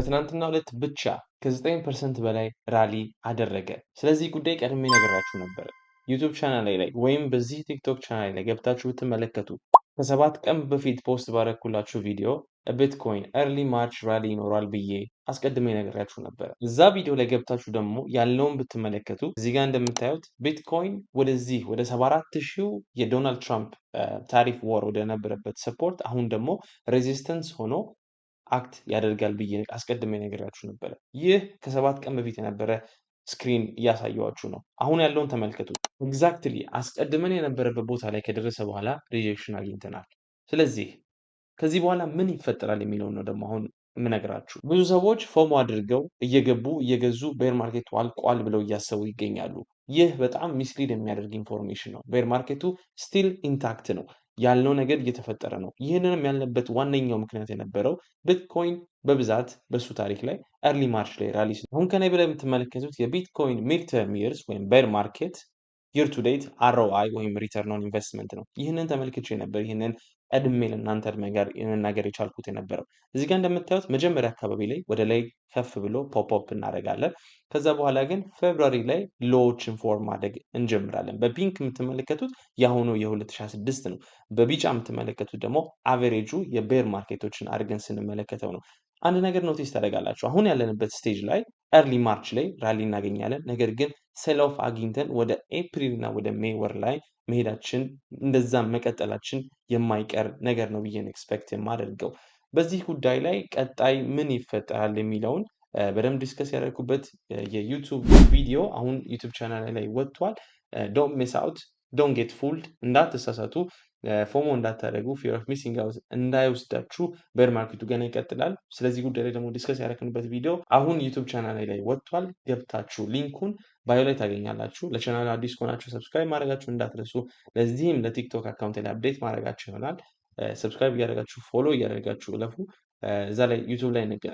በትናንትናው ዕለት ብቻ ከ9% በላይ ራሊ አደረገ። ስለዚህ ጉዳይ ቀድሜ ነግሬያችሁ ነበር። ዩቲዩብ ቻናሌ ላይ ወይም በዚህ ቲክቶክ ቻናሌ ላይ ገብታችሁ ብትመለከቱ ከ7 ቀን በፊት ፖስት ባደረኩላችሁ ቪዲዮ ቢትኮይን ኤርሊ ማርች ራሊ ይኖራል ብዬ አስቀድሜ ነግሬያችሁ ነበር። እዛ ቪዲዮ ላይ ገብታችሁ ደግሞ ያለውን ብትመለከቱ እዚህ ጋር እንደምታዩት ቢትኮይን ወደዚህ ወደ 74,000 የዶናልድ ትራምፕ ታሪፍ ወር ወደ ነበረበት ሰፖርት አሁን ደግሞ ሬዚስተንስ ሆኖ አክት ያደርጋል ብዬ አስቀድሜ ነግሬያችሁ ነበረ። ይህ ከ7 ቀን በፊት የነበረ ስክሪን እያሳየኋችሁ ነው። አሁን ያለውን ተመልከቱ። ኤግዛክትሊ አስቀድመን የነበረበት ቦታ ላይ ከደረሰ በኋላ ሪጀክሽን አግኝተናል። ስለዚህ ከዚህ በኋላ ምን ይፈጠራል የሚለውን ነው ደግሞ አሁን የምነግራችሁ። ብዙ ሰዎች ፎሞ አድርገው እየገዙ ቤር ማርኬቱ አልቋል ብለው እያሰቡ ይገኛሉ። ይህ በጣም ሚስሊድ የሚያደርግ ኢንፎርሜሽን ነው። ቤር ማርኬቱ ስቲል ኢንታክት ነው። ያለው ነገር እየተፈጠረ ነው። ይህንንም ያልንበት ዋነኛው ምክንያት የነበረው ቢትኮይን በብዛት በሱ ታሪክ ላይ ኤርሊ ማርች ላይ ራሊ አሁን ከላይ በላይ የምትመለከቱት የቢትኮይን ሚድ ተርም ይርስ ወይም ቤር ማርኬት ይር ቱ ዴት አርኦአይ ወይም ሪተርን ኦን ኢንቨስትመንት ነው። ይህንን ተመልክቼ ነበር። ይህንን ቀድሜ ለእናንተ መናገር የቻልኩት የነበረው እዚህ ጋር እንደምታዩት መጀመሪያ አካባቢ ላይ ወደ ላይ ከፍ ብሎ ፖፕ አፕ እናደርጋለን። ከዛ በኋላ ግን ፌብሩዋሪ ላይ ሎዎችን ፎርም ማድረግ እንጀምራለን። በፒንክ የምትመለከቱት የአሁኑ የ2026 ነው። በቢጫ የምትመለከቱት ደግሞ አቨሬጁ የቤር ማርኬቶችን አድርገን ስንመለከተው ነው። አንድ ነገር ኖቲስ ታደርጋላችሁ። አሁን ያለንበት ስቴጅ ላይ ኤርሊ ማርች ላይ ራሊ እናገኛለን። ነገር ግን ሴል ኦፍ አግኝተን ወደ ኤፕሪል እና ወደ ሜይ ወር ላይ መሄዳችን እንደዛም መቀጠላችን የማይቀር ነገር ነው ብዬ ነው ኤክስፔክት የማደርገው። በዚህ ጉዳይ ላይ ቀጣይ ምን ይፈጠራል የሚለውን በደንብ ዲስከስ ያደረኩበት የዩቲዩብ ቪዲዮ አሁን ዩቲዩብ ቻናል ላይ ወጥቷል። ዶንት ሚስ አውት፣ ዶንት ጌት ፉልድ፣ እንዳትሳሳቱ፣ ፎሞ እንዳታደርጉ፣ ፊር ኦፍ ሚሲንግ አውት እንዳይወስዳችሁ። ቤር ማርኬቱ ገና ይቀጥላል። ስለዚህ ጉዳይ ላይ ደግሞ ዲስከስ ያደረክንበት ቪዲዮ አሁን ዩቲዩብ ቻናል ላይ ወጥቷል። ገብታችሁ ሊንኩን ባዮ ላይ ታገኛላችሁ። ለቻናሉ አዲስ ከሆናችሁ ሰብስክራይብ ማድረጋችሁ እንዳትረሱ። ለዚህም ለቲክቶክ አካውንት ላይ አፕዴት ማድረጋችሁ ይሆናል። ሰብስክራይብ እያደረጋችሁ ፎሎ እያደረጋችሁ እለፉ። እዛ ላይ ዩቲዩብ ላይ